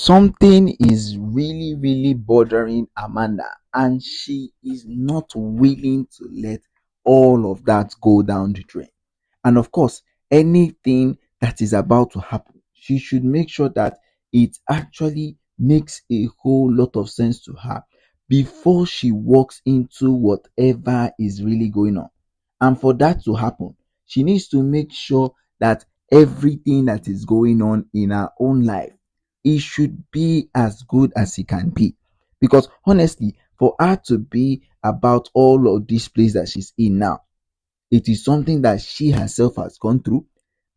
Something is really bothering Amanda, and she is not willing to let all of that go down the drain. And of course, anything that is about to happen, she should make sure that it actually makes a whole lot of sense to her before she walks into whatever is really going on. And for that to happen, she needs to make sure that everything that is going on in her own life, it should be as good as it can be. Because honestly, for her to be about all of this place that she's in now, it is something that she herself has gone through,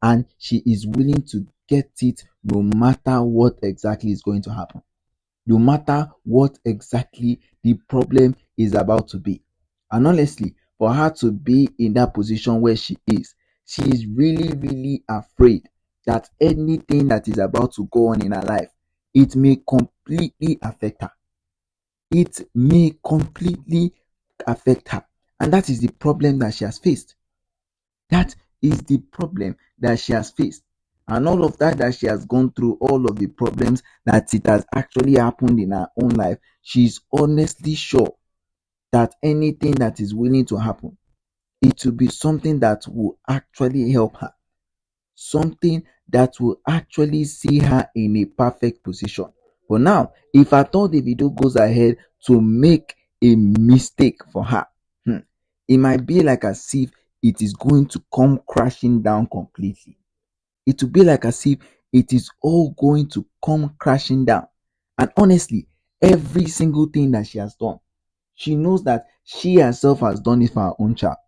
and she is willing to get it no matter what exactly is going to happen, no matter what exactly the problem is about to be. And honestly, for her to be in that position where she is really afraid that anything that is about to go on in her life, it may completely affect her. It may completely affect her. And that is the problem that she has faced. That is the problem that she has faced. And all of that she has gone through, all of the problems that it has actually happened in her own life, she's honestly sure that anything that is willing to happen, it will be something that will actually help her. Something that will actually see her in a perfect position. But now, if at all Davido goes ahead to make a mistake for her, it might be like as if it is going to come crashing down completely. It will be like as if it is all going to come crashing down. And honestly, every single thing that she has done, she knows that she herself has done it for her own child.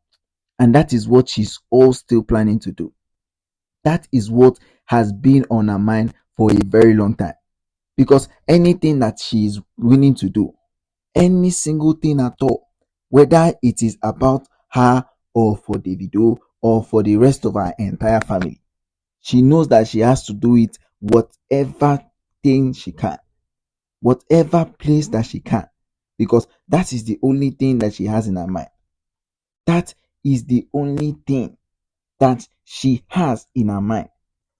And that is what she's all still planning to do. That is what has been on her mind for a very long time. Because anything that she is willing to do, any single thing at all, whether it is about her or for Davido or for the rest of her entire family, she knows that she has to do it whatever thing she can, whatever place that she can, because that is the only thing that she has in her mind. That is the only thing that she has in her mind.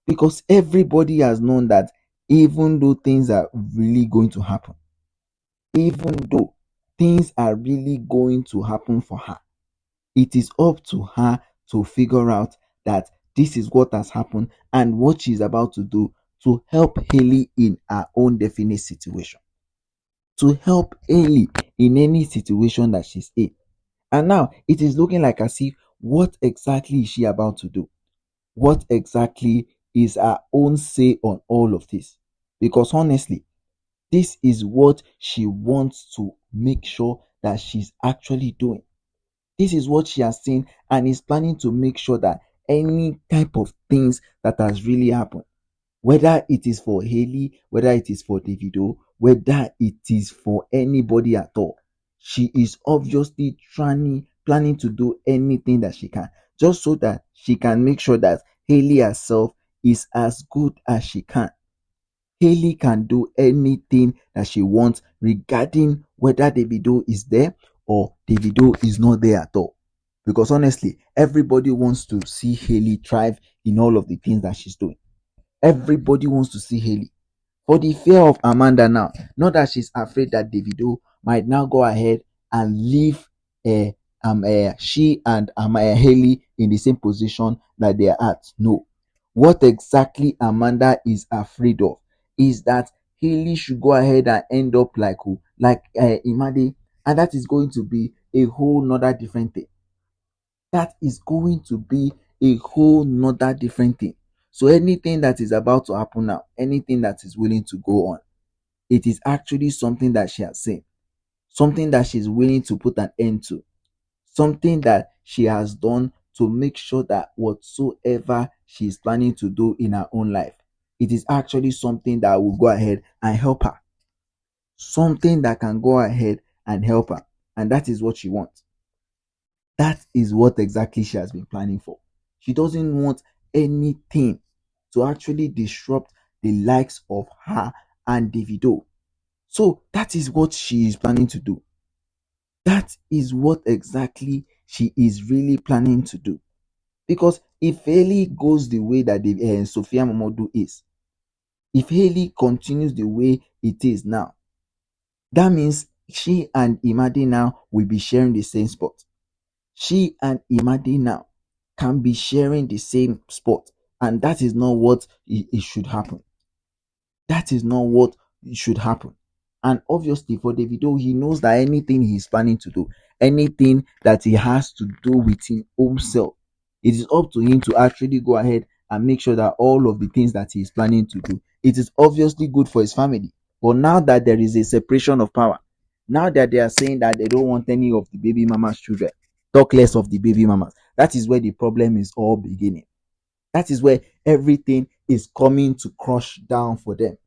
Because everybody has known that even though things are really going to happen, even though things are really going to happen for her, it is up to her to figure out that this is what has happened and what she's about to do to help Haley in her own definite situation, to help Haley in any situation that she's in. And now it is looking like as if, what exactly is she about to do? What exactly is her own say on all of this? Because honestly, this is what she wants to make sure that she's actually doing. This is what she has seen and is planning to make sure that any type of things that has really happened, whether it is for Haley, whether it is for Davido, whether it is for anybody at all, she is obviously planning to do anything that she can, just so that she can make sure that Haley herself is as good as she can. Haley can do anything that she wants regarding whether Davido is there or Davido is not there at all. Because honestly, everybody wants to see Haley thrive in all of the things that she's doing. Everybody wants to see Haley. For the fear of Amanda now, not that she's afraid that Davido might now go ahead and leave she and Haley in the same position that they are at. No. What exactly Amanda is afraid of is that Haley should go ahead and end up like who? Like Imade, and that is going to be a whole nother different thing. That is going to be a whole nother different thing. So anything that is about to happen now, anything that is willing to go on, it is actually something that she has seen, something that she's willing to put an end to, something that she has done to make sure that whatsoever she is planning to do in her own life, it is actually something that will go ahead and help her. Something that can go ahead and help her. And that is what she wants. That is what exactly she has been planning for. She doesn't want anything to actually disrupt the likes of her and Davido. So that is what she is planning to do. That is what exactly she is really planning to do. Because if Haley goes the way that Sophia MOMODU is, If Hailey continues the way it is now, that means she and Imade now will be sharing the same spot. She and Imade now can be sharing the same spot, and that is not what it should happen. That is not what should happen. And obviously, for Davido, he knows that anything he's planning to do, anything that he has to do with his own self, it is up to him to actually go ahead and make sure that all of the things that he is planning to do, it is obviously good for his family. But now that there is a separation of power, now that they are saying that they don't want any of the baby mama's children, talk less of the baby mamas, that is where the problem is all beginning. That is where everything is coming to crush down for them.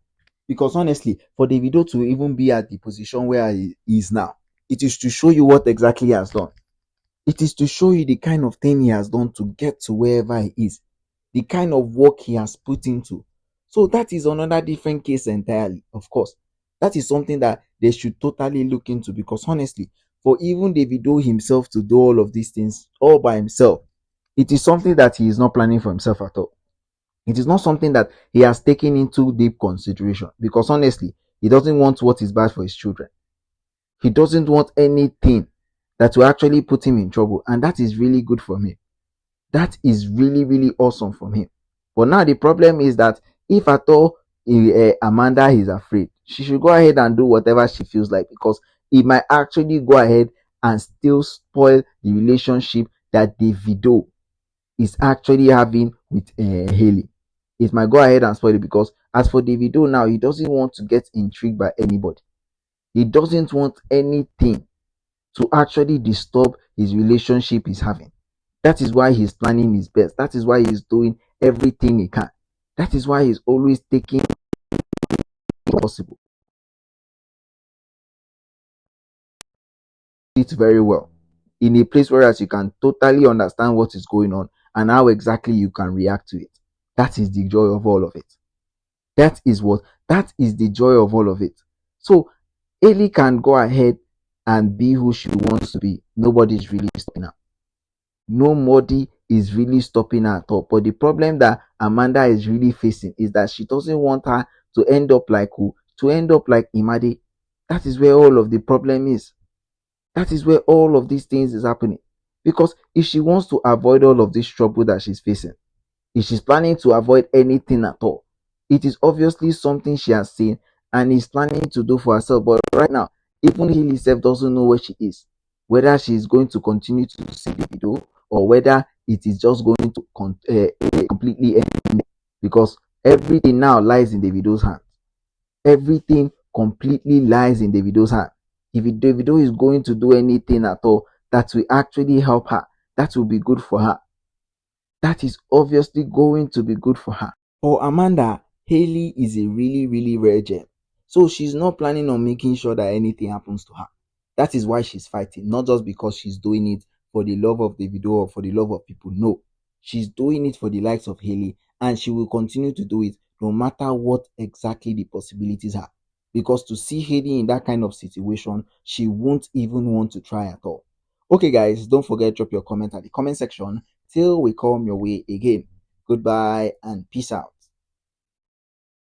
Because honestly, for Davido to even be at the position where he is now, it is to show you what exactly he has done. It is to show you the kind of thing he has done to get to wherever he is, the kind of work he has put into. So that is another different case entirely, of course. That is something that they should totally look into, because honestly, for even Davido himself to do all of these things all by himself, it is something that he is not planning for himself at all. It is not something that he has taken into deep consideration, because honestly, he doesn't want what is bad for his children. He doesn't want anything that will actually put him in trouble, and that is really good for him. That is really, really awesome from him. But now the problem is that if at all Amanda is afraid, she should go ahead and do whatever she feels like, because it might actually go ahead and still spoil the relationship that Davido is actually having with Hailey. It might go ahead and spoil it, because as for Davido now, he doesn't want to get intrigued by anybody. He doesn't want anything to actually disturb his relationship he's having. That is why he's planning his best. That is why he's doing everything he can. That is why he's always taking it possible. It very well in a place where as you can totally understand what is going on and how exactly you can react to it. That is the joy of all of it. That is the joy of all of it. So Ellie can go ahead and be who she wants to be. Nobody's really stopping her. Nobody is really stopping her at all. But the problem that Amanda is really facing is that she doesn't want her to end up like who? To end up like Imade. That is where all of the problem is. That is where all of these things is happening. Because if she wants to avoid all of this trouble that she's facing, if she's planning to avoid anything at all, it is obviously something she has seen and is planning to do for herself. But right now, even he herself doesn't know where she is, whether she is going to continue to see the video or whether it is just going to completely end, because everything now lies in Davido's hand. Everything completely lies in Davido's hand. If Davido is going to do anything at all that will actually help her, that will be good for her. That is obviously going to be good for her. For Amanda, Hailey is a really, really rare gem. So she's not planning on making sure that anything happens to her. That is why she's fighting, not just because she's doing it for the love of the video or for the love of people. No, she's doing it for the likes of Hailey, and she will continue to do it no matter what exactly the possibilities are. Because to see Hailey in that kind of situation, she won't even want to try at all. Okay, guys, don't forget to drop your comment at the comment section till we come your way again. Goodbye and peace out.